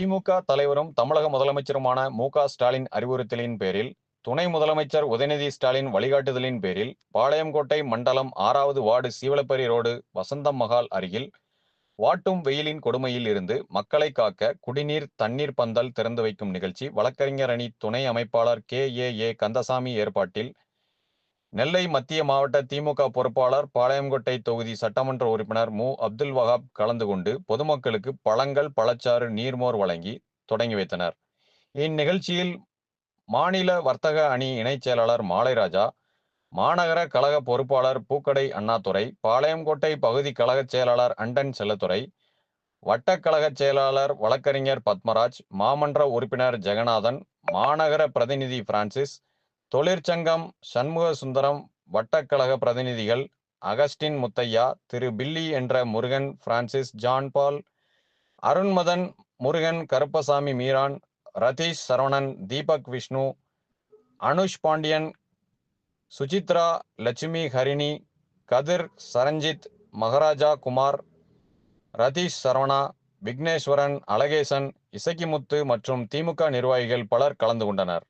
திமுக தலைவரும் தமிழக முதலமைச்சருமான மு.க.ஸ்டாலின் அறிவுறுத்தலின் பேரில், துணை முதலமைச்சர் உதயநிதி ஸ்டாலின் வழிகாட்டுதலின் பேரில், பாளையங்கோட்டை மண்டலம் 6வது வார்டு சீவலப்பேரி ரோடு வசந்தம் மகால் அருகில் வாட்டும் வெயிலின் கொடுமையில் இருந்து மக்களை காக்க குடிநீர் தண்ணீர் பந்தல் திறந்து வைக்கும் நிகழ்ச்சி வழக்கறிஞர் அணி துணை அமைப்பாளர் கே.ஏ. கந்தசாமி ஏற்பாட்டில் நெல்லை மத்திய மாவட்ட திமுக பொறுப்பாளர், பாளையங்கோட்டை தொகுதி சட்டமன்ற உறுப்பினர் மு. அப்துல் வஹாப் கலந்து கொண்டு பொதுமக்களுக்கு பழங்கள், பழச்சாறு, நீர்மோர் வழங்கி தொடங்கி வைத்தனர். இந்நிகழ்ச்சியில் மாநில வர்த்தக அணி இணைச் செயலாளர் மாலைராஜா, மாநகர கழக பொறுப்பாளர் பூக்கடை அண்ணாதுரை, பாளையங்கோட்டை பகுதி கழக செயலாளர் அண்டன் செல்லத்துரை, வட்டக்கழக செயலாளர் வழக்கறிஞர் பத்மராஜ், மாமன்ற உறுப்பினர் ஜெகநாதன், மாநகர பிரதிநிதி பிரான்சிஸ், தொழிற்சங்கம் சண்முக சுந்தரம், வட்டக்கழக பிரதிநிதிகள் அகஸ்டின் முத்தையா, திரு பில்லி என்ற Murugan, Francis, John Paul, Arunmadhan, Murugan, Karuppasamy, Meeran, Ratheesh, Saravanan, Deepak, Vishnu, Anush Pandian, Suchitra, Lakshmi, Harini, Kathir, Saranjith, Maharaja, Kumar, Ratheesh, Saravana, Vigneswaran, Alagesan, Isakkimuthu மற்றும் திமுக நிர்வாகிகள் பலர் கலந்து கொண்டனர்.